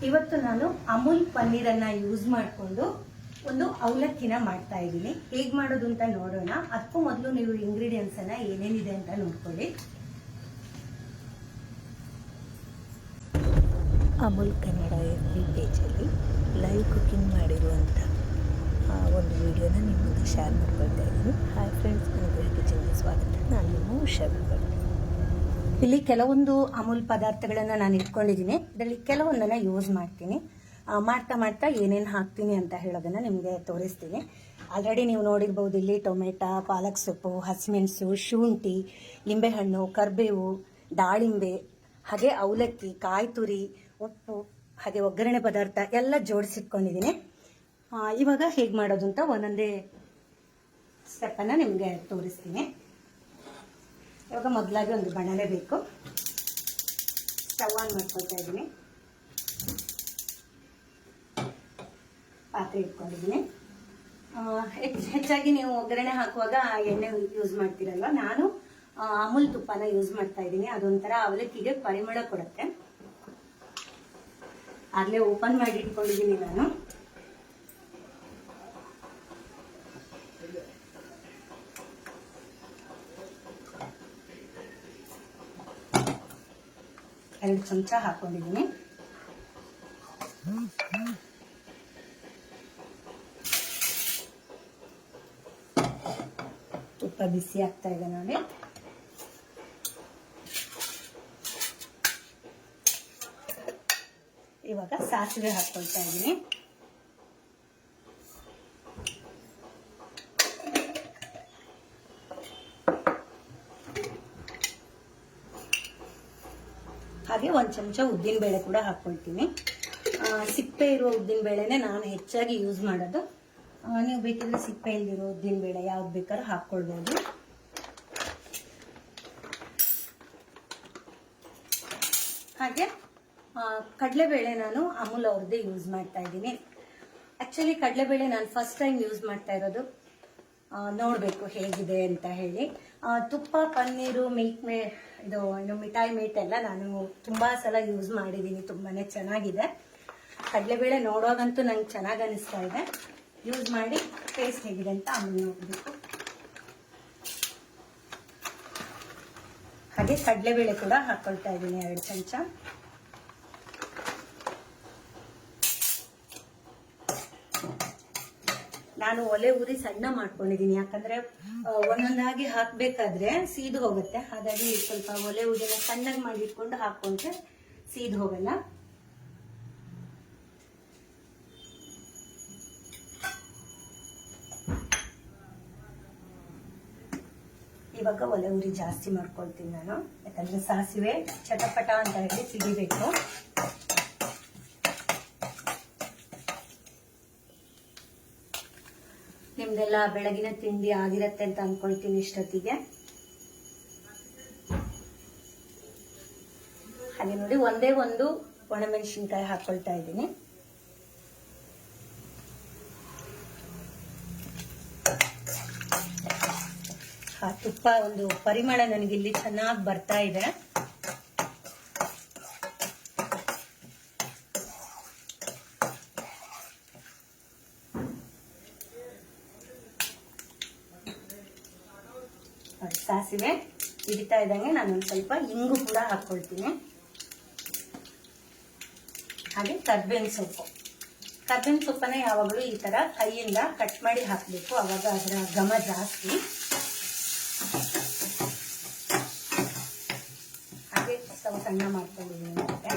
ಇವತ್ತು ನಾನು ಅಮೂಲ್ ಪನ್ನೀರನ್ನ ಯೂಸ್ ಮಾಡಿಕೊಂಡು ಒಂದು ಅವಲಕ್ಕಿನ ಮಾಡ್ತಾ ಇದ್ದೀನಿ. ಹೇಗೆ ಮಾಡೋದು ಅಂತ ನೋಡೋಣ. ಅದಕ್ಕೂ ಮೊದಲು ನೀವು ಇಂಗ್ರೀಡಿಯೆಂಟ್ಸ್ ಅನ್ನ ಏನೇನಿದೆ ಅಂತ ನೋಡ್ಕೊಳ್ಳಿ. ಅಮೂಲ್ ಕನ್ನಡ FB ಪೇಜಲ್ಲಿ ಲೈವ್ ಕುಕಿಂಗ್ ಮಾಡಿರುವಂಥ ಒಂದು ವಿಡಿಯೋನ ನಿಮ್ಮ ಮುಂದೆ ಶೇರ್ ಮಾಡ್ಕೊಳ್ತಾ ಇದ್ದೀನಿ. ಹಾಯ್ ಫ್ರೆಂಡ್ಸ್, ಅನುಗ್ರಹ ಕಿಚನ್ಗೆ ಸ್ವಾಗತ. ನಾನು ನಿಮ್ಮ ಉಷಾ. ಇಲ್ಲಿ ಕೆಲವೊಂದು ಅಮೂಲ್ ಪದಾರ್ಥಗಳನ್ನು ನಾನು ಇಟ್ಕೊಂಡಿದ್ದೀನಿ. ಇದರಲ್ಲಿ ಕೆಲವೊಂದನ್ನು ಯೂಸ್ ಮಾಡ್ತೀನಿ. ಮಾಡ್ತಾ ಏನೇನು ಹಾಕ್ತೀನಿ ಅಂತ ಹೇಳೋದನ್ನು ನಿಮಗೆ ತೋರಿಸ್ತೀನಿ. ಆಲ್ರೆಡಿ ನೀವು ನೋಡಿರ್ಬೋದು, ಇಲ್ಲಿ ಟೊಮೆಟೊ, ಪಾಲಕ್ ಸೊಪ್ಪು, ಹಸಿಮೆಣಸು, ಶುಂಠಿ, ಲಿಂಬೆಹಣ್ಣು, ಕರಿಬೇವು, ದಾಳಿಂಬೆ, ಹಾಗೆ ಅವಲಕ್ಕಿ, ಕಾಯಿ ತುರಿ, ಉಪ್ಪು, ಹಾಗೆ ಒಗ್ಗರಣೆ ಪದಾರ್ಥ ಎಲ್ಲ ಜೋಡಿಸಿಟ್ಕೊಂಡಿದ್ದೀನಿ. ಇವಾಗ ಹೇಗೆ ಮಾಡೋದು ಅಂತ ಒಂದೊಂದೇ ಸ್ಟೆಪ್ಪನ್ನು ನಿಮಗೆ ತೋರಿಸ್ತೀನಿ. ಇವಾಗ ಮೊದಲಾಗಿ ಒಂದು ಬಾಣಲೆ ಬೇಕು. ಸ್ಟವ್ ಆನ್ ಮಾಡ್ಕೊಳ್ತಾ ಇದ್ದೀನಿ. ಪಾತ್ರೆ ಇಟ್ಕೊಂಡಿದ್ದೀನಿ. ಹೆಚ್ಚಾಗಿ ನೀವು ಒಗ್ಗರಣೆ ಹಾಕುವಾಗ ಎಣ್ಣೆ ಯೂಸ್ ಮಾಡ್ತೀರಲ್ವ, ನಾನು ಅಮೂಲ್ ತುಪ್ಪನ ಯೂಸ್ ಮಾಡ್ತಾ ಇದ್ದೀನಿ. ಅದೊಂಥರ ಅವಲಕ್ಕಿಗೆ ಪರಿಮಳ ಕೊಡುತ್ತೆ. ಆಗ್ಲೇ ಓಪನ್ ಮಾಡಿ ಇಟ್ಕೊಂಡಿದ್ದೀನಿ ನಾನು. ಎರಡು ಚಮಚ ಹಾಕೊಂಡಿದ್ದೀನಿ. ತುಪ್ಪ ಬಿಸಿ ಆಗ್ತಾ ಇದೆ ನೋಡಿ. ಇವಾಗ ಸಾಸಿವೆ ಹಾಕೊಳ್ತಾ ಇದ್ದೀನಿ. ಹಾಗೆ ಒಂದು ಚಮಚ ಉದ್ದಿನ ಬೇಳೆ ಕೂಡ ಹಾಕೊಳ್ತೀನಿ. ಸಿಪ್ಪೆ ಇರುವ ಉದ್ದಿನ ಬೇಳೆನೆ ನಾನು ಹೆಚ್ಚಾಗಿ ಯೂಸ್ ಮಾಡೋದು. ನೀವು ಬೇಕಿದ್ರೆ ಸಿಪ್ಪೆ ಇಲ್ದಿರೋ ಉದ್ದಿನ ಬೇಳೆ ಯಾವ್ದು ಬೇಕಾದ್ರೂ ಹಾಕೊಳ್ಬಹುದು. ಹಾಗೆ ಕಡಲೆಬೇಳೆ ನಾನು ಅಮೂಲ್ ಅವ್ರದ್ದೇ ಯೂಸ್ ಮಾಡ್ತಾ ಇದ್ದೀನಿ. ಆಕ್ಚುಲಿ ಕಡಲೆಬೇಳೆ ನಾನು ಫಸ್ಟ್ ಟೈಮ್ ಯೂಸ್ ಮಾಡ್ತಾ ಇರೋದು. ನೋಡಬೇಕು ಹೇಗಿದೆ ಅಂತ ಹೇಳಿ. ತುಪ್ಪ, ಪನ್ನೀರು, ಇದು ಮಿಠಾಯಿ ಮೇಟ್ ಎಲ್ಲ ನಾನು ತುಂಬಾ ಸಲ ಯೂಸ್ ಮಾಡಿದ್ದೀನಿ. ತುಂಬಾನೇ ಚೆನ್ನಾಗಿದೆ. ಕಡಲೆಬೇಳೆ ನೋಡೋಗಂತೂ ನಂಗೆ ಚೆನ್ನಾಗಿ ಅನಿಸ್ತಾ ಇದೆ. ಯೂಸ್ ಮಾಡಿ ಟೇಸ್ಟ್ ಹೇಗಿದೆ ಅಂತ ಆಮೇಲೆ ನೋಡಬೇಕು. ಹಾಗೆ ಕಡಲೆಬೇಳೆ ಕೂಡ ಹಾಕೊಳ್ತಾ ಇದ್ದೀನಿ, 2 ಚಮಚ. ನಾನು ಒಲೆ ಉರಿ ಸಣ್ಣ ಮಾಡ್ಕೊಂಡಿದ್ದೀನಿ. ಯಾಕಂದ್ರೆ ಒಂದೊಂದಾಗಿ ಹಾಕ್ಬೇಕಾದ್ರೆ ಸೀದು ಹೋಗುತ್ತೆ. ಹಾಗಾಗಿ ಸ್ವಲ್ಪ ಒಲೆ ಉರಿನ ಸಣ್ಣಗೆ ಮಾಡಿಟ್ಕೊಂಡು ಹಾಕೊಂಡ್ರೆ ಸೀದು ಹೋಗಲ್ಲ. ಇವಾಗ ಒಲೆ ಉರಿ ಜಾಸ್ತಿ ಮಾಡ್ಕೊಳ್ತೀನಿ ನಾನು. ಯಾಕಂದ್ರೆ ಸಾಸಿವೆ ಚಟಪಟ ಅಂತ ಹೇಳಿ ಸಿಡಿಬೇಕು. ನಿಮ್ದೆಲ್ಲ ಬೆಳಗಿನ ತಿಂಡಿ ಆಗಿರತ್ತೆ ಅಂತ ಅನ್ಕೊಳ್ತೀನಿ ಇಷ್ಟೊತ್ತಿಗೆ. ಹಾಗೆ ನೋಡಿ, ಒಂದೇ ಒಂದು ಒಣಮೆಣಸಿನ್ಕಾಯಿ ಹಾಕೊಳ್ತಾ ಇದ್ದೀನಿ. ತುಪ್ಪ ಒಂದು ಪರಿಮಳ ನನಗಿಲ್ಲಿ ಚೆನ್ನಾಗಿ ಬರ್ತಾ ಇದೆ. ಸಾಸಿವೆ ಹಿಡಿತಾ ಇದ್ದಂಗೆ ನಾನೊಂದು ಸ್ವಲ್ಪ ಇಂಗು ಕೂಡ ಹಾಕೊಳ್ತೀನಿ. ಹಾಗೆ ಕರ್ಬೇವಿನ ಸೊಪ್ಪನ್ನ ಯಾವಾಗಲೂ ಈ ತರ ಕೈಯಿಂದ ಕಟ್ ಮಾಡಿ ಹಾಕಬೇಕು. ಅವಾಗ ಅದರ ಘಮ ಜಾಸ್ತಿ. ಹಾಗೆ ಸ್ಟವ್ ಸಣ್ಣ ಮಾಡ್ಕೊಂಡಿದ್ದೀನಿ. ಮತ್ತೆ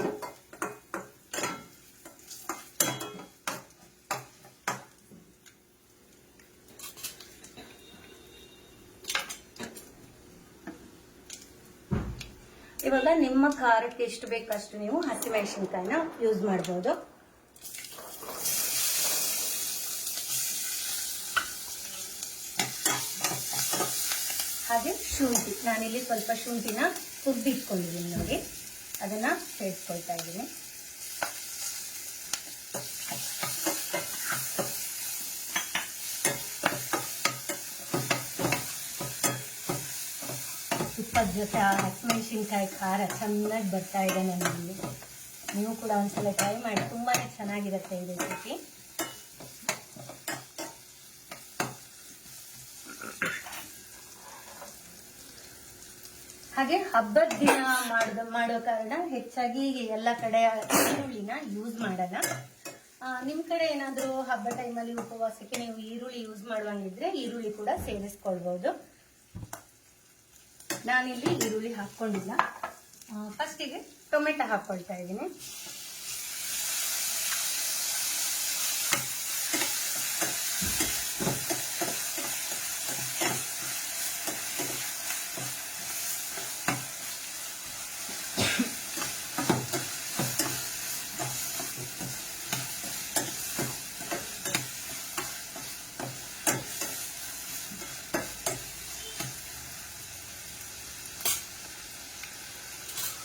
ಇವಾಗ ನಿಮ್ಮ ಖಾರಕ್ಕೆ ಎಷ್ಟು ಬೇಕಷ್ಟು ನೀವು ಹಸಿಮೆಣಸಿನಕಾಯಿನ ಯೂಸ್ ಮಾಡಬಹುದು. ಹಾಗೆ ಶುಂಠಿ, ನಾನಿಲ್ಲಿ ಸ್ವಲ್ಪ ಶುಂಠಿನ ಹುರಿದಿಟ್ಕೊಂಡಿದ್ದೀನಿ ನೋಡಿ, ಅದನ್ನ ಸೇರಿಸ್ಕೊಳ್ತಾ ಇದ್ದೀನಿ. ತುಪ್ಪದ ಜೊತೆ ಹಸಿಮೆಣಸಿನ್ಕಾಯಿ ಖಾರ ಚೆನ್ನಾಗಿ ಬರ್ತಾ ಇದೆ ನನ್ನಲ್ಲಿ. ನೀವು ಕೂಡ ಒಂದ್ಸಲ ಟ್ರೈ ಮಾಡಿ, ತುಂಬಾನೇ ಚೆನ್ನಾಗಿರುತ್ತೆ ಈ ರೆಸಿಪಿ. ಹಾಗೆ ಹಬ್ಬದ ದಿನ ಮಾಡೋ ಕಾರಣ ಹೆಚ್ಚಾಗಿ ಎಲ್ಲ ಕಡೆ ಈರುಳ್ಳಿನ ಯೂಸ್ ಮಾಡಲ್ಲ. ನಿಮ್ ಕಡೆ ಏನಾದ್ರೂ ಹಬ್ಬ ಟೈಮಲ್ಲಿ ಉಪವಾಸಕ್ಕೆ ನೀವು ಈರುಳ್ಳಿ ಯೂಸ್ ಮಾಡುವಂಗಿದ್ರೆ ಈರುಳ್ಳಿ ಕೂಡ ಸೇರಿಸ್ಕೊಳ್ಬಹುದು. ನಾನಿಲ್ಲಿ ಈರುಳ್ಳಿ ಹಾಕೊಂಡಿಲ್ಲ. ಫಸ್ಟಿಗೆ ಟೊಮೆಟೊ ಹಾಕೊಳ್ತಾ ಇದ್ದೀನಿ.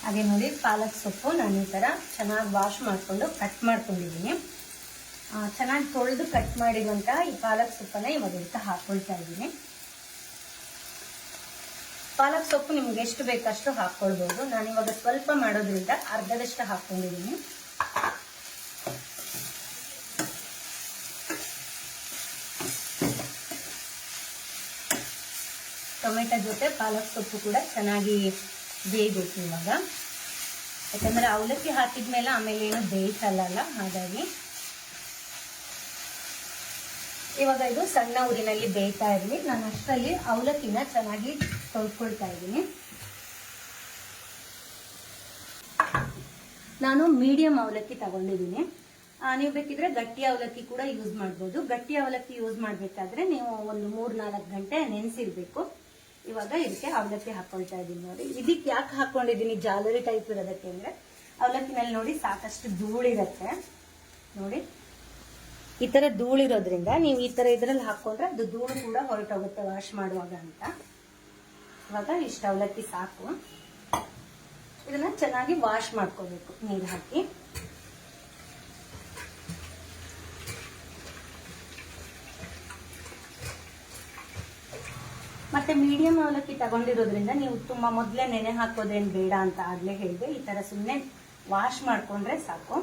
ಹಾಗೆ ನೋಡಿ, ಪಾಲಕ್ ಸೊಪ್ಪು ನಾನು ಈ ತರ ಚೆನ್ನಾಗಿ ವಾಶ್ ಮಾಡಿಕೊಂಡು ಕಟ್ ಮಾಡ್ಕೊಂಡಿದ್ದೀನಿ. ಚೆನ್ನಾಗಿ ತೊಳೆದು ಕಟ್ ಮಾಡಿರುವಂತಹ ಈ ಪಾಲಕ್ ಸೊಪ್ಪನ್ನ ಇವಾಗ ಇದಕ್ಕೆ ಹಾಕೊಳ್ತಾ ಇದ್ದೀನಿ. ಪಾಲಕ್ ಸೊಪ್ಪು ನಿಮ್ಗೆ ಎಷ್ಟು ಬೇಕಷ್ಟು ಹಾಕೊಳ್ಬಹುದು. ನಾನು ಇವಾಗ ಸ್ವಲ್ಪ ಮಾಡೋದ್ರಿಂದ ಅರ್ಧದಷ್ಟು ಹಾಕೊಂಡಿದ್ದೀನಿ. ಟೊಮೆಟೊ ಜೊತೆ ಪಾಲಕ್ ಸೊಪ್ಪು ಕೂಡ ಚೆನ್ನಾಗಿ ಬೇಯಬೇಕು ಇವಾಗ. ಯಾಕಂದ್ರೆ ಅವಲಕ್ಕಿ ಹಾಕಿದ್ಮೇಲೆ ಆಮೇಲೆ ಏನು ಬೇಯಿಸಲ್ಲ, ಹಾಗಾಗಿ ಇವಾಗ ಇದು ಸಣ್ಣ ಊರಿನಲ್ಲಿ ಬೇಯ್ತಾ ಇರಲಿ. ನಾನು ಅಷ್ಟರಲ್ಲಿ ಅವಲಕ್ಕಿನ ಚೆನ್ನಾಗಿ ತೊಳ್ಕೊಳ್ತಾ ಇದ್ದೀನಿ. ನಾನು ಮೀಡಿಯಂ ಅವಲಕ್ಕಿ ತಗೊಂಡಿದ್ದೀನಿ. ನೀವು ಬೇಕಿದ್ರೆ ಗಟ್ಟಿ ಅವಲಕ್ಕಿ ಕೂಡ ಯೂಸ್ ಮಾಡ್ಬೋದು. ಗಟ್ಟಿ ಅವಲಕ್ಕಿ ಯೂಸ್ ಮಾಡ್ಬೇಕಾದ್ರೆ ನೀವು ಒಂದು 3-4 ಗಂಟೆ ನೆನೆಸಿರ್ಬೇಕು. ಇವಾಗ ಇದಕ್ಕೆ ಅವಲಕ್ಕಿ ಹಾಕೊಳ್ತಾ ಇದ್ದೀನಿ. ನೋಡಿ, ಇದಕ್ಕೆ ಯಾಕೆ ಹಾಕೊಂಡಿದ್ದೀನಿ ಜಾಲರಿ ಟೈಪ್ ಇರೋದಕ್ಕೆ ಅಂದ್ರೆ ಅವಲಕ್ಕಿನಲ್ಲಿ ನೋಡಿ ಸಾಕಷ್ಟು ಧೂಳಿರತ್ತೆ. ನೋಡಿ, ಈ ತರ ಧೂಳಿರೋದ್ರಿಂದ ನೀವು ಈ ತರ ಇದ್ರಲ್ಲಿ ಹಾಕೊಂಡ್ರೆ ಅದು ಧೂಳು ಕೂಡ ಹೊರಟೋಗುತ್ತೆ ವಾಶ್ ಮಾಡುವಾಗ ಅಂತ. ಇವಾಗ ಇಷ್ಟು ಅವಲಕ್ಕಿ ಸಾಕು. ಇದನ್ನ ಚೆನ್ನಾಗಿ ವಾಶ್ ಮಾಡ್ಕೋಬೇಕು ನೀರು ಹಾಕಿ. ಮತ್ತೆ ಮೀಡಿಯಂ ಅವಲಕ್ಕಿ ತಗೊಂಡಿರೋದ್ರಿಂದ ನೀವು ತುಂಬಾ ಮೊದಲೇ ನೆನೆ ಹಾಕೋದೇನ್ ಬೇಡ ಅಂತ ಆಗ್ಲೇ ಹೇಳಿದೆ. ಈ ತರ ಸುಮ್ಮನೆ ವಾಶ್ ಮಾಡ್ಕೊಂಡ್ರೆ ಸಾಕು.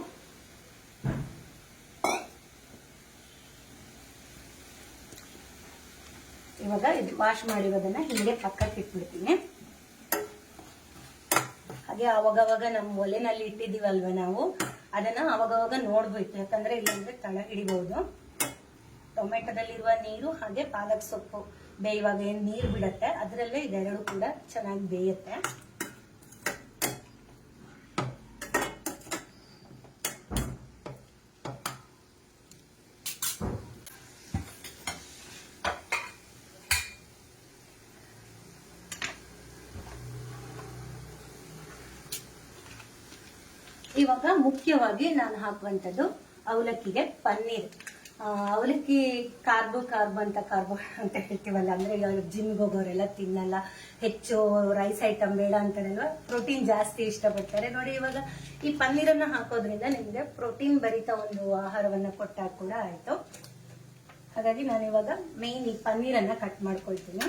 ಇವಾಗ ಇದು ವಾಶ್ ಮಾಡಿರೋದನ್ನ ಹೀಗೆ ಪಕ್ಕಕ್ಕೆ ಇಟ್ಬಿಡ್ತೀನಿ. ಹಾಗೆ ಅವಾಗವಾಗ ನಮ್ಮ ಒಲೆನಲ್ಲಿ ಇಟ್ಟಿದೀವಲ್ವ ನಾವು, ಅದನ್ನ ಅವಾಗವಾಗ ನೋಡ್ಬೇಕು. ಯಾಕಂದ್ರೆ ಇಲ್ಲಾಂದ್ರೆ ತಳ ಹಿಡಿಬಹುದು. ಟೊಮೆಟೊದಲ್ಲಿರುವ ನೀರು ಹಾಗೆ ಪಾಲಕ್ ಸೊಪ್ಪು ಬೇಯುವಾಗ ಏನ್ ನೀರು ಬಿಡತ್ತೆ ಅದರಲ್ಲೇ ಇದೆರಡು ಕೂಡ ಚೆನ್ನಾಗಿ ಬೇಯುತ್ತೆ. ಇವಾಗ ಮುಖ್ಯವಾಗಿ ನಾನು ಹಾಕುವಂಥದ್ದು ಅವಲಕ್ಕಿಗೆ ಪನ್ನೀರ್. ಅವಲಕ್ಕಿ ಕಾರ್ಬೋ ಅಂತ ಹೇಳ್ತೀವಲ್ಲ, ಅಂದ್ರೆ ಇವಾಗ ಜಿಮ್ಗೆ ಹೋಗೋರೆಲ್ಲ ತಿನ್ನಲ್ಲ, ಹೆಚ್ಚು ರೈಸ್ ಐಟಮ್ ಬೇಡ ಅಂತಾರಲ್ವಾ, ಪ್ರೋಟೀನ್ ಜಾಸ್ತಿ ಇಷ್ಟಪಡ್ತಾರೆ. ನೋಡಿ, ಇವಾಗ ಈ ಪನ್ನೀರನ್ನ ಹಾಕೋದ್ರಿಂದ ನಿಮ್ಗೆ ಪ್ರೋಟೀನ್ ಭರಿತ ಒಂದು ಆಹಾರವನ್ನ ಕೊಟ್ಟಾಗ ಕೂಡ ಆಯ್ತು. ಹಾಗಾಗಿ ನಾನು ಇವಾಗ ಮೇನ್ ಈ ಪನ್ನೀರನ್ನ ಕಟ್ ಮಾಡ್ಕೊಳ್ತೀನಿ.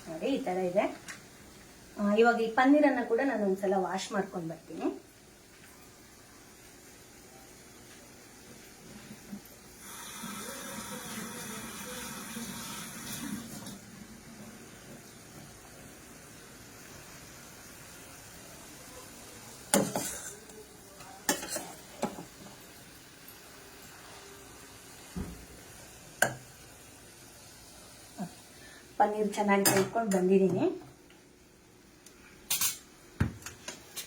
ನೋಡಿ, ಈ ತರ ಇದೆ. ಇವಾಗ ಈ ಪನ್ನೀರನ್ನ ಕೂಡ ನಾನು ಒಂದ್ಸಲ ವಾಶ್ ಮಾಡ್ಕೊಂಡ್ ಬರ್ತೀನಿ. ಪನ್ನೀರ್ ಚೆನ್ನಾಗಿ ತೊಳ್ಕೊಂಡು ಬಂದಿದ್ದೀನಿ.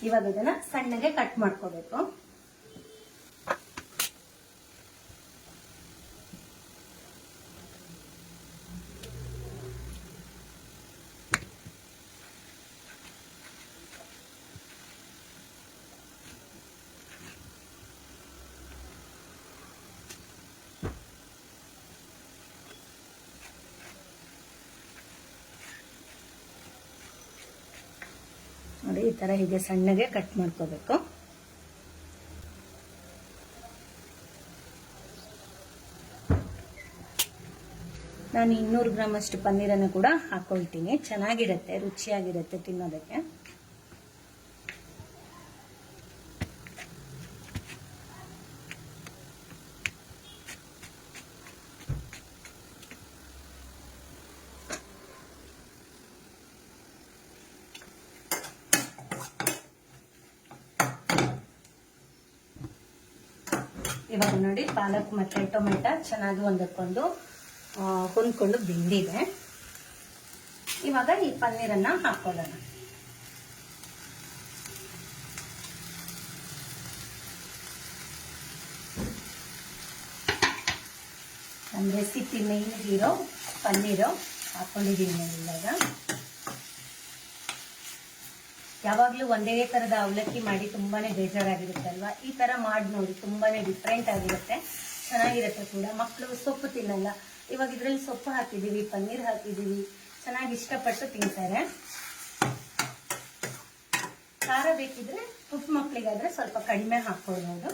ಇವಾಗ ಇದನ್ನ ಸಣ್ಣಗೆ ಕಟ್ ಮಾಡ್ಕೋಬೇಕು. ನೋಡಿ, ಈ ತರ ಹೀಗೆ ಸಣ್ಣಗೆ ಕಟ್ ಮಾಡ್ಕೋಬೇಕು. ನಾನು 200 ಗ್ರಾಮ್ ಅಷ್ಟು ಪನ್ನೀರನ್ನು ಕೂಡ ಹಾಕೊಳ್ತೀನಿ. ಚೆನ್ನಾಗಿರುತ್ತೆ, ರುಚಿಯಾಗಿರುತ್ತೆ ತಿನ್ನೋದಕ್ಕೆ. ಇವಾಗ ನೋಡಿ ಪಾಲಕ್ ಮತ್ತೆ ಟೊಮೆಟೊ ಚೆನ್ನಾಗಿ ಒಂದಕ್ಕೊಂದು ಹೊಂದ್ಕೊಂಡು ಬೆಂದಿದೆ. ಇವಾಗ ಈ ಪನ್ನೀರನ್ನ ಹಾಕೊಳ್ಳೋಣ. ನಮ್ಮ ರೆಸಿಪಿ ಮೇನ್ ಹೀರೋ ಪನ್ನೀರು ಹಾಕೊಂಡಿದ್ದೀನಿ ಇವಾಗ. ಯಾವಾಗ್ಲೂ ಒಂದೇ ತರದ ಅವಲಕ್ಕಿ ಮಾಡಿ ತುಂಬಾನೇ ಬೇಜಾರಾಗಿರುತ್ತೆ ಅಲ್ವಾ? ಈ ತರ ಮಾಡಿ ನೋಡಿ, ತುಂಬಾನೇ ಡಿಫ್ರೆಂಟ್ ಆಗಿರುತ್ತೆ, ಚೆನ್ನಾಗಿರುತ್ತೆ ಕೂಡ. ಮಕ್ಕಳು ಸೊಪ್ಪು ತಿನ್ನಲ್ಲ. ಇವಾಗ ಇದ್ರಲ್ಲಿ ಸೊಪ್ಪು ಹಾಕಿದೀವಿ, ಪನ್ನೀರ್ ಹಾಕಿದೀವಿ, ಚೆನ್ನಾಗಿ ಇಷ್ಟಪಟ್ಟು ತಿಂತಾರೆ. ಖಾರ ಬೇಕಿದ್ರೆ ಪುಟ್ಟ ಮಕ್ಕಳಿಗಾದ್ರೆ ಸ್ವಲ್ಪ ಕಡಿಮೆ ಹಾಕೊಳ್ಬಹುದು.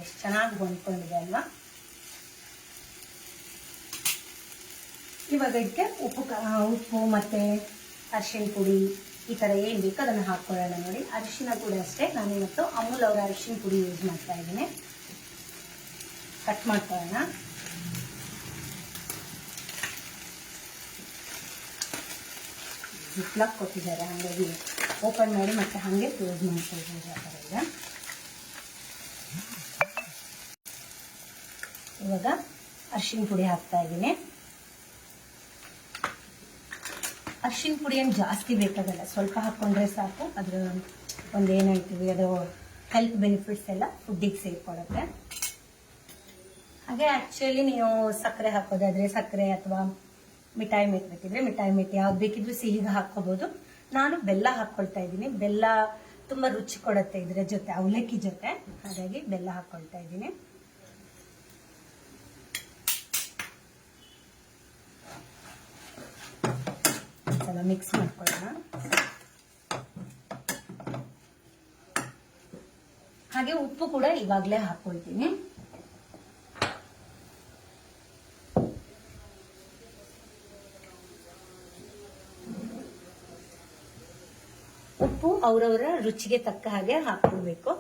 ಎಷ್ಟು ಚೆನ್ನಾಗಿ ಹೊಂದ್ಕೊಂಡಿದೆ ಅಲ್ವಾ? ಇವಾಗ ಇದಕ್ಕೆ ಉಪ್ಪು ಮತ್ತೆ ಅರಿಶಿನ ಪುಡಿ ಈ ತರ ಏನ್ ಬೇಕು ಅದನ್ನ ಹಾಕೊಳ್ಳೋಣ. ನೋಡಿ, ಅರಿಶಿನ ಕೂಡ ಅಷ್ಟೇ, ನಾನು ಇವತ್ತು ಅಮೂಲ್ ಅವರ ಅರಿಶಿನ ಪುಡಿ ಯೂಸ್ ಮಾಡ್ತಾ ಇದ್ದೀನಿ. ಕಟ್ ಮಾಡ್ಕೊಳ್ಳೋಣ. ಜಿಪ್ಲಾಕ್ ಕೊಟ್ಟಿದ್ದಾರೆ, ಹಾಗಾಗಿ ಓಪನ್ ಮಾಡಿ ಮತ್ತೆ ಹಾಗೆ ಕ್ಲೋಸ್ ಮಾಡ್ಕೊಳ್ಬೋದು ಆ ಥರ ಇದೆ. ಇವಾಗ ಅರಿಶಿನ ಪುಡಿ ಹಾಕ್ತಾ ಇದ್ದೀನಿ. ಅರಿಶಿನ ಪುಡಿ ಏನು ಜಾಸ್ತಿ ಬೇಕಾಗಲ್ಲ, ಸ್ವಲ್ಪ ಹಾಕೊಂಡ್ರೆ ಸಾಕು. ಅದ್ರ ಒಂದು ಏನು ಹೇಳ್ತೀವಿ, ಅದು ಹೆಲ್ತ್ ಬೆನಿಫಿಟ್ಸ್ ಎಲ್ಲ ಫುಡ್ಡಿಗೆ ಸೇರ್ಕೊಳ್ಳುತ್ತೆ. ಹಾಗೆ ಆಕ್ಚುಲಿ ನೀವು ಸಕ್ಕರೆ ಹಾಕೋದಾದ್ರೆ ಸಕ್ಕರೆ ಅಥವಾ ಮಿಠಾಯಿ ಮೆಟ್ ಬೇಕಿದ್ರೆ ಮಿಠಾಯಿ ಮೆಟ್ ಯಾವ್ದು ಬೇಕಿದ್ರು ಸಿಹಿಗೆ ಹಾಕೋಬಹುದು. ನಾನು ಬೆಲ್ಲ ಹಾಕೊಳ್ತಾ ಇದ್ದೀನಿ. ಬೆಲ್ಲ ತುಂಬಾ ರುಚಿ ಕೊಡುತ್ತೆ ಇದ್ರ ಜೊತೆ, ಅವಲಕ್ಕಿ ಜೊತೆ, ಹಾಗಾಗಿ ಬೆಲ್ಲ ಹಾಕೊಳ್ತಾ ಇದ್ದೀನಿ. ಮಿಕ್ಸ್ ಮಾಡ್ಕೊಳ್ಳೋಣ. ಹಾಗೆ ಉಪ್ಪು ಕೂಡ ಇವಾಗಲೇ ಹಾಕೊಳ್ತೀನಿ. ಉಪ್ಪು ಅವರವರ ರುಚಿಗೆ ತಕ್ಕ ಹಾಗೆ ಹಾಕೊಳ್ಬೇಕು.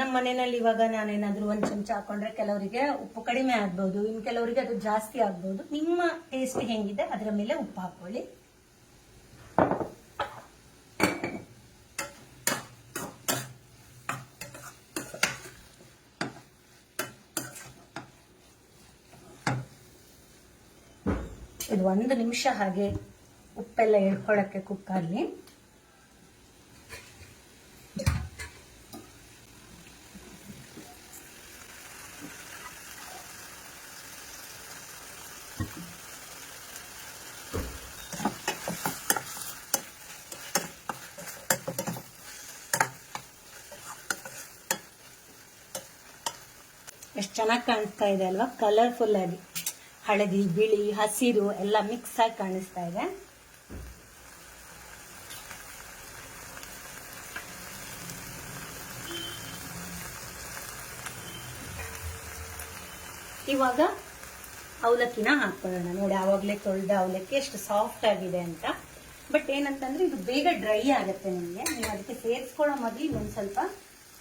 ನಮ್ಮ ಮನೆಯಲ್ಲಿ ಇವಾಗ ನಾನೇನಾದ್ರೂ 1 ಚಮಚ ಹಾಕೊಂಡ್ರೆ ಕೆಲವರಿಗೆ ಉಪ್ಪು ಕಡಿಮೆ ಆಗ್ಬಹುದು, ಇನ್ನು ಕೆಲವರಿಗೆ ಅದು ಜಾಸ್ತಿ ಆಗ್ಬಹುದು. ನಿಮ್ಮ ಟೇಸ್ಟ್ ಹೆಂಗಿದೆ ಅದರ ಮೇಲೆ ಉಪ್ಪು ಹಾಕೊಳ್ಳಿ. ಇದು 1 ನಿಮಿಷ ಹಾಗೆ ಉಪ್ಪೆಲ್ಲ ಎಳ್ಕೊಳ್ಳಕ್ಕೆ ಕುಕ್ಕಲ್ಲಿ. ಎಷ್ಟು ಚೆನ್ನಾಗಿ ಕಾಣಿಸ್ತಾ ಇದೆ ಅಲ್ವಾ? ಕಲರ್ಫುಲ್ ಆಗಿ ಹಳದಿ, ಬಿಳಿ, ಹಸಿರು ಎಲ್ಲ ಮಿಕ್ಸ್ ಆಗಿ ಕಾಣಿಸ್ತಾ ಇದೆ. ಇವಾಗ ಅವಲಕ್ಕಿನ ಹಾಕೊಳ್ಳೋಣ. ನೋಡಿ, ಆವಾಗಲೇ ತೊಳೆದ ಅವಲಕ್ಕಿ ಎಷ್ಟು ಸಾಫ್ಟ್ ಆಗಿದೆ ಅಂತ. ಬಟ್ ಏನಂತಂದ್ರೆ ಇದು ಬೇಗ ಡ್ರೈ ಆಗುತ್ತೆ ನಿಮಗೆ. ನೀವು ಅದಕ್ಕೆ ಸೇರಿಸ್ಕೊಳ್ಳೋ ಮೊದಲು ಇನ್ನೊಂದು ಸ್ವಲ್ಪ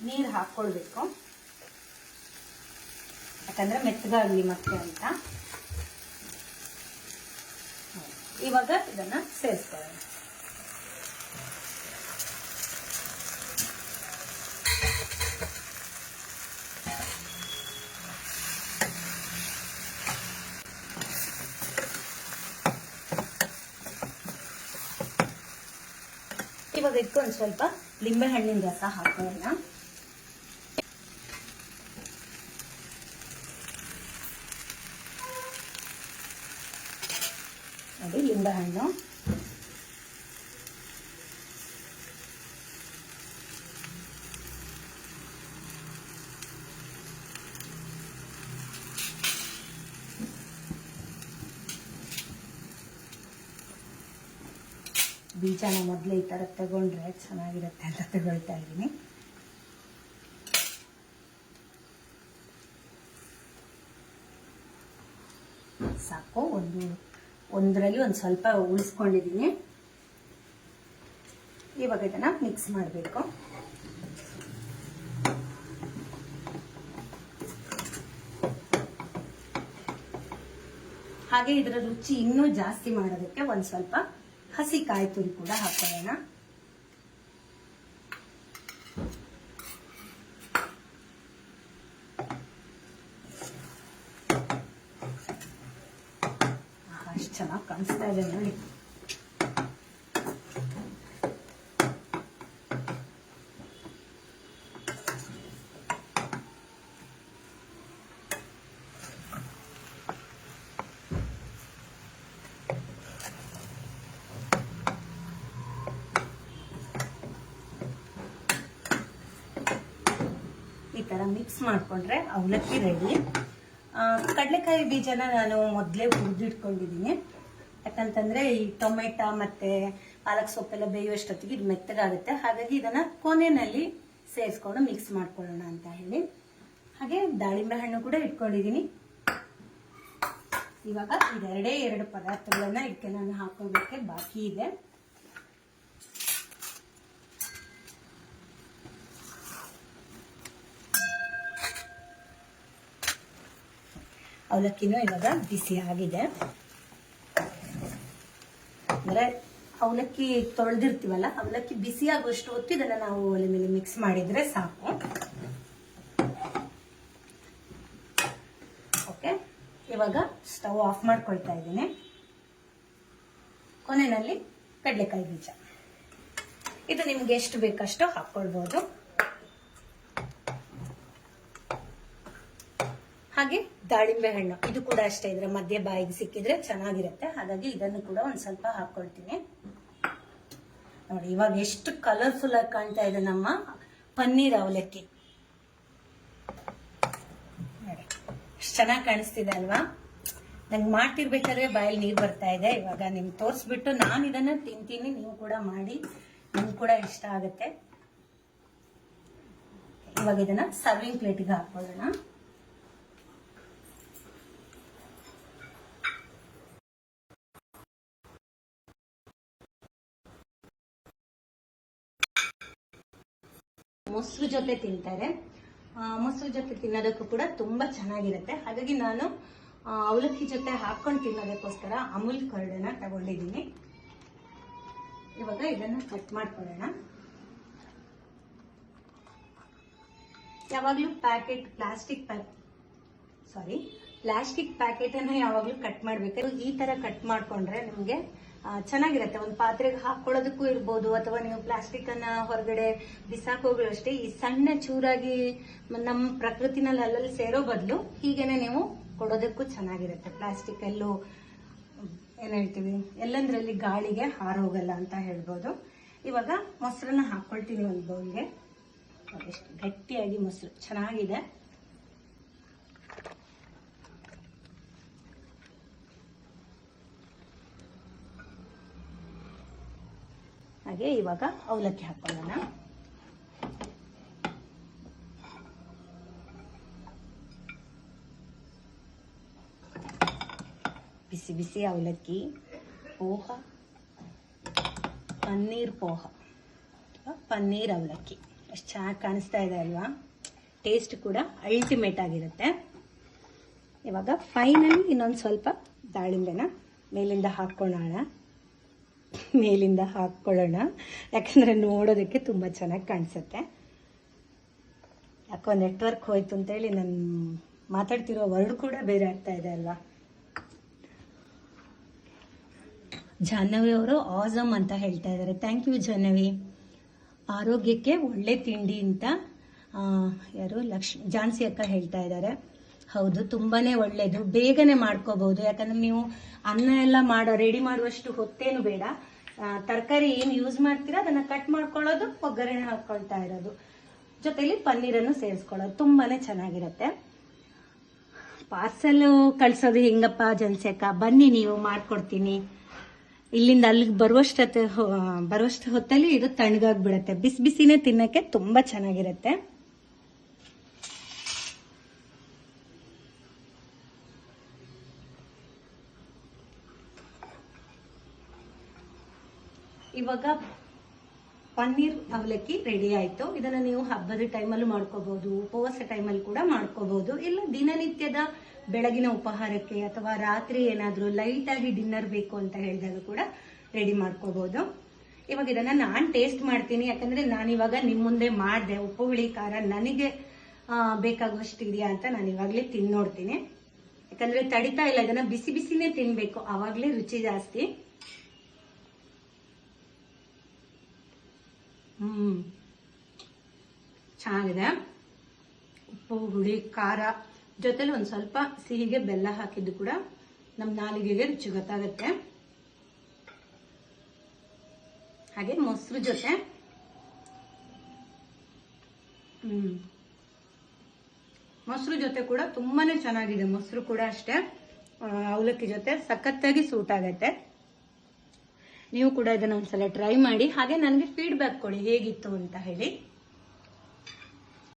ನೀರು ಹಾಕೊಳ್ಬೇಕು, ಯಾಕಂದ್ರೆ ಮೆತ್ತಗಾಗಲಿ ಮತ್ತೆ ಅಂತ. ಇವಾಗ ಇದನ್ನ ಸೇರಿಸ್ಕೊಳ್ಳೋಣ. ಇವಾಗ ಇದಕ್ಕೊಂದು ಸ್ವಲ್ಪ ಲಿಂಬೆ ಹಣ್ಣಿನ ರಸ ಹಾಕೋಣ. ನೋಡಿ, ಲಿಂಬೆ ಹಣ್ಣು. ಬೀಜನ ಮೊದಲೇ ಈ ತರ ತಗೊಂಡ್ರೆ ಚೆನ್ನಾಗಿರುತ್ತೆ ಅಂತ ತಗೊಳ್ತಾ ಇದ್ದೀನಿ. ಸಾಕು. ಒಂದರಲ್ಲಿ ಒಂದು ಸ್ವಲ್ಪ ಉಳಿಸ್ಕೊಂಡಿದ್ದೀನಿ. ಇವಾಗ ಇದನ್ನ ಮಿಕ್ಸ್ ಮಾಡಬೇಕು. ಹಾಗೆ ಇದರ ರುಚಿ ಇನ್ನೂ ಜಾಸ್ತಿ ಮಾಡೋದಕ್ಕೆ ಒಂದು ಸ್ವಲ್ಪ ಹಸಿ ಕಾಯಿ ತುರಿ ಕೂಡ ಹಾಕೊಳ್ಳೋಣ. ಅಷ್ಟು ಚೆನ್ನಾಗಿ ಕಾಣಿಸ್ತಾ ಇದೆ ನೋಡಿ. ಈ ತರ ಮಿಕ್ಸ್ ಮಾಡ್ಕೊಂಡ್ರೆ ಅವಲಕ್ಕಿ ರೆಡಿ. ಕಡಲೆಕಾಯಿ ಬೀಜನ ನಾನು ಮೊದಲೇ ಹುರಿದಿಟ್ಕೊಂಡಿದ್ದೀನಿ. ಯಾಕಂತಂದ್ರೆ ಈ ಟೊಮೆಟೊ ಮತ್ತೆ ಪಾಲಕ್ ಸೊಪ್ಪೆಲ್ಲ ಬೇಯುವಷ್ಟೊತ್ತಿಗೆ ಇದು ಮೆತ್ತಗಾಗುತ್ತೆ. ಹಾಗಾಗಿ ಇದನ್ನ ಕೊನೆಯಲ್ಲಿ ಸೇರಿಸ್ಕೊಂಡು ಮಿಕ್ಸ್ ಮಾಡ್ಕೊಳ್ಳೋಣ ಅಂತ ಹೇಳಿ. ಹಾಗೆ ದಾಳಿಂಬೆ ಹಣ್ಣು ಕೂಡ ಇಟ್ಕೊಂಡಿದ್ದೀನಿ. ಇವಾಗ ಇದೆರಡೇ 2 ಪದಾರ್ಥಗಳನ್ನ ಇದಕ್ಕೆ ನಾನು ಹಾಕೋದಕ್ಕೆ ಬಾಕಿ ಇದೆ. ಅವಲಕ್ಕಿನೂ ಇವಾಗ ಬಿಸಿ ಆಗಿದೆ. ಅಂದ್ರೆ ಅವಲಕ್ಕಿ ತೊಳೆದಿರ್ತೀವಲ್ಲ, ಅವಲಕ್ಕಿ ಬಿಸಿ ಆಗುವಷ್ಟು ಹೊತ್ತು ಇದನ್ನ ನಾವು ಒಲೆ ಮೇಲೆ ಮಿಕ್ಸ್ ಮಾಡಿದ್ರೆ ಸಾಕು. ಓಕೆ, ಇವಾಗ ಸ್ಟವ್ ಆಫ್ ಮಾಡ್ಕೊಳ್ತಾ ಇದ್ದೀನಿ. ಕೊನೆಯಲ್ಲಿ ಕಡಲೆಕಾಯಿ ಬೀಜ, ಇದು ನಿಮ್ಗೆ ಎಷ್ಟು ಬೇಕಷ್ಟು ಹಾಕೊಳ್ಬಹುದು. ಹಾಗೆ ದಾಳಿಂಬೆ ಹಣ್ಣು, ಇದು ಕೂಡ ಅಷ್ಟೇ, ಇದರ ಮಧ್ಯೆ ಬಾಯಿಗೆ ಸಿಕ್ಕಿದ್ರೆ ಚೆನ್ನಾಗಿರುತ್ತೆ. ಹಾಗಾಗಿ ಇದನ್ನು ಕೂಡ ಒಂದ್ ಸ್ವಲ್ಪ ಹಾಕೊಳ್ತೀನಿ. ನೋಡಿ ಇವಾಗ ಎಷ್ಟು ಕಲರ್ಫುಲ್ ಆಗಿ ಕಾಣ್ತಾ ಇದೆ ನಮ್ಮ ಪನ್ನೀರ್ ಅವಲಕ್ಕಿ. ನೋಡಿ ಎಷ್ಟು ಚೆನ್ನಾಗಿ ಕಾಣಿಸ್ತಿದೆ ಅಲ್ವಾ? ನಂಗೆ ಮಾಡ್ತಿರ್ಬೇಕಾದ್ರೆ ಬಾಯಲ್ಲಿ ನೀರು ಬರ್ತಾ ಇದೆ. ಇವಾಗ ನಿಮ್ಗೆ ತೋರಿಸ್ಬಿಟ್ಟು ನಾನು ಇದನ್ನ ತಿಂತೀನಿ, ನೀವು ಕೂಡ ಮಾಡಿ, ನಿಮ್ಗೆ ಕೂಡ ಇಷ್ಟ ಆಗುತ್ತೆ. ಇವಾಗ ಇದನ್ನ ಸರ್ವಿಂಗ್ ಪ್ಲೇಟಿಗೆ ಹಾಕೊಳ್ಳೋಣ. ಮೊಸರು ಜೊತೆ ತಿಂತಾರೆ. ಮೊಸರು ಜೊತೆ ತಿನ್ನೋದಕ್ಕೂ ಕೂಡ ತುಂಬಾ ಚೆನ್ನಾಗಿರುತ್ತೆ. ಹಾಗಾಗಿ ನಾನು ಅವಲಕ್ಕಿ ಜೊತೆ ಹಾಕೊಂಡು ತಿನ್ನೋದಕ್ಕೋಸ್ಕರ ಅಮೂಲ್ ಕರ್ಡನ್ನ ತಗೊಂಡಿದ್ದೀನಿ. ಇವಾಗ ಇದನ್ನ ಕಟ್ ಮಾಡ್ಕೊಳ್ಳೋಣ. ಯಾವಾಗ್ಲೂ ಪ್ಲಾಸ್ಟಿಕ್ ಪ್ಯಾಕೆಟ್ ಅನ್ನ ಯಾವಾಗ್ಲೂ ಕಟ್ ಮಾಡ್ಬೇಕು. ಈ ತರ ಕಟ್ ಮಾಡ್ಕೊಂಡ್ರೆ ನಿಮ್ಗೆ ಚೆನ್ನಾಗಿರುತ್ತೆ. ಒಂದು ಪಾತ್ರೆಗೆ ಹಾಕೊಳ್ಳೋದಕ್ಕೂ ಇರ್ಬೋದು, ಅಥವಾ ನೀವು ಪ್ಲಾಸ್ಟಿಕ್ ಅನ್ನ ಹೊರಗಡೆ ಬಿಸಾಕೋಗಳು ಅಷ್ಟೇ. ಈ ಸಣ್ಣ ಚೂರಾಗಿ ನಮ್ಮ ಪ್ರಕೃತಿನಲ್ಲಿ ಅಲ್ಲಲ್ಲಿ ಸೇರೋ ಬದಲು ಹೀಗೇನೆ ನೀವು ಕೊಡೋದಕ್ಕೂ ಚೆನ್ನಾಗಿರುತ್ತೆ. ಪ್ಲಾಸ್ಟಿಕ್ ಎಲ್ಲೂ ಏನ್ ಹೇಳ್ತೀವಿ, ಎಲ್ಲಂದ್ರಲ್ಲಿ ಗಾಳಿಗೆ ಹಾರೋಗಲ್ಲ ಅಂತ ಹೇಳ್ಬೋದು. ಇವಾಗ ಮೊಸರನ್ನ ಹಾಕೊಳ್ತೀನಿ ಒಂದು ಬೌಲ್ಗೆ. ಎಷ್ಟು ಗಟ್ಟಿಯಾಗಿ ಮೊಸರು ಚೆನ್ನಾಗಿದೆ. ಹಾಗೆ ಇವಾಗ ಅವಲಕ್ಕಿ ಹಾಕೊಳ್ಳೋಣ. ಬಿಸಿ ಬಿಸಿ ಅವಲಕ್ಕಿ, ಪೋಹ, ಪನ್ನೀರ್ ಪೋಹ, ಪನ್ನೀರ್ ಅವಲಕ್ಕಿ ಎಷ್ಟು ಚೆನ್ನಾಗಿ ಕಾಣಿಸ್ತಾ ಇದೆ ಅಲ್ವಾ? ಟೇಸ್ಟ್ ಕೂಡ ಅಲ್ಟಿಮೇಟ್ ಆಗಿರುತ್ತೆ. ಇವಾಗ ಫೈನಲಿ ಇನ್ನೊಂದು ಸ್ವಲ್ಪ ದಾಳಿಂಬೆನ ಮೇಲಿಂದ ಹಾಕೊಳ್ಳೋಣ. ಯಾಕಂದ್ರೆ ನೋಡೋದಕ್ಕೆ ತುಂಬಾ ಚೆನ್ನಾಗಿ ಕಾಣಿಸುತ್ತೆ. ಯಾಕೋ ನೆಟ್ವರ್ಕ್ ಹೋಯ್ತು ಅಂತೇಳಿ ನಾನು ಮಾತಾಡ್ತಿರೋ ವರ್ಡ್ ಕೂಡ ಬೇರೆ ಆಗ್ತಾ ಇದೆ ಅಲ್ವಾ? ಜಾಹ್ನವಿ ಅವರು ಆಸಮ್ ಅಂತ ಹೇಳ್ತಾ ಇದ್ದಾರೆ. Thank you Jahnavi. ಆರೋಗ್ಯಕ್ಕೆ ಒಳ್ಳೆ ತಿಂಡಿ ಅಂತ ಯಾರು ಝಾನ್ಸಿ ಅಕ್ಕ ಹೇಳ್ತಾ ಇದ್ದಾರೆ. ಹೌದು, ತುಂಬಾನೇ ಒಳ್ಳೇದು, ಬೇಗನೆ ಮಾಡ್ಕೋಬಹುದು. ಯಾಕಂದ್ರೆ ನೀವು ಅನ್ನ ಎಲ್ಲ ರೆಡಿ ಮಾಡುವಷ್ಟು ಹೊತ್ತೇನು ಬೇಡ. ತರಕಾರಿ ಏನು ಯೂಸ್ ಮಾಡ್ತೀರಾ ಅದನ್ನ ಕಟ್ ಮಾಡ್ಕೊಳ್ಳೋದು, ಒಗ್ಗರಣೆ ಹಾಕೊಳ್ತಾ ಇರೋದು, ಜೊತೆಲಿ ಪನ್ನೀರನ್ನು ಸೇರಿಸ್ಕೊಳ್ಳೋದು, ತುಂಬಾನೇ ಚೆನ್ನಾಗಿರುತ್ತೆ. ಪಾರ್ಸಲ್ ಕಳ್ಸೋದು ಹೆಂಗಪ್ಪ ಝಾನ್ಸಿ ಅಕ್ಕ? ಬನ್ನಿ, ನೀವು ಮಾಡ್ಕೊಡ್ತೀನಿ. ಇಲ್ಲಿಂದ ಅಲ್ಲಿಗೆ ಬರುವಷ್ಟು ಹೊತ್ತಲ್ಲಿ ಇದು ತಣ್ಣಗಾಗ್ಬಿಡತ್ತೆ. ಬಿಸಿ ಬಿಸಿನೇ ತಿನ್ನಕ್ಕೆ ತುಂಬಾ ಚೆನ್ನಾಗಿರುತ್ತೆ. ಇವಾಗ ಪನ್ನೀರ್ ಅವಲಕ್ಕಿ ರೆಡಿ ಆಯ್ತು. ಇದನ್ನ ನೀವು ಹಬ್ಬದ ಟೈಮಲ್ಲೂ ಮಾಡ್ಕೋಬಹುದು, ಉಪವಾಸ ಟೈಮಲ್ಲಿ ಕೂಡ ಮಾಡ್ಕೋಬಹುದು, ಇಲ್ಲ ದಿನನಿತ್ಯದ ಬೆಳಗಿನ ಉಪಹಾರಕ್ಕೆ ಅಥವಾ ರಾತ್ರಿ ಏನಾದ್ರೂ ಲೈಟ್ ಆಗಿ ಡಿನ್ನರ್ ಬೇಕು ಅಂತ ಹೇಳಿದಾಗ ಕೂಡ ರೆಡಿ ಮಾಡ್ಕೋಬಹುದು. ಇವಾಗ ಇದನ್ನ ನಾನ್ ಟೇಸ್ಟ್ ಮಾಡ್ತೀನಿ, ಯಾಕಂದ್ರೆ ನಾನಿವಾಗ ನಿಮ್ ಮುಂದೆ ಮಾಡಿದೆ. ಉಪ್ಪು ಹುಳಿ ಖಾರ ನನಗೆ ಬೇಕಾಗುವಷ್ಟು ಇದೆಯಾ ಅಂತ ನಾನು ಇವಾಗ್ಲೇ ತಿಂದು ನೋಡ್ತೀನಿ. ಯಾಕಂದ್ರೆ ತಡಿತಾ ಇಲ್ಲ, ಇದನ್ನ ಬಿಸಿ ಬಿಸಿನೇ ತಿನ್ಬೇಕು, ಅವಾಗ್ಲೇ ರುಚಿ ಜಾಸ್ತಿ. ಚೆನ್ನಾಗಿದೆ. ಉಪ್ಪು ಹುಳಿ ಖಾರ ಜೊತೆಲಿ ಒಂದ್ ಸ್ವಲ್ಪ ಸಿಹಿಗೆ ಬೆಲ್ಲ ಹಾಕಿದ್ದು ಕೂಡ ನಮ್ ನಾಲಿಗೆಗೆ ರುಚಿ ಗೊತ್ತಾಗುತ್ತೆ. ಹಾಗೆ ಮೊಸರು ಜೊತೆ ಮೊಸರು ಜೊತೆ ಕೂಡ ತುಂಬಾನೇ ಚೆನ್ನಾಗಿದೆ. ಮೊಸರು ಕೂಡ ಅಷ್ಟೇ ಅವಲಕ್ಕಿ ಜೊತೆ ಸಖತ್ತಾಗಿ ಸೂಟ್ ಆಗತ್ತೆ. ನೀವು ಕೂಡ ಇದನ್ನ ಒಂದ್ಸಲ ಟ್ರೈ ಮಾಡಿ, ಹಾಗೆ ನನಗೆ ಫೀಡ್ಬ್ಯಾಕ್ ಕೊಡಿ ಹೇಗಿತ್ತು ಅಂತ ಹೇಳಿ.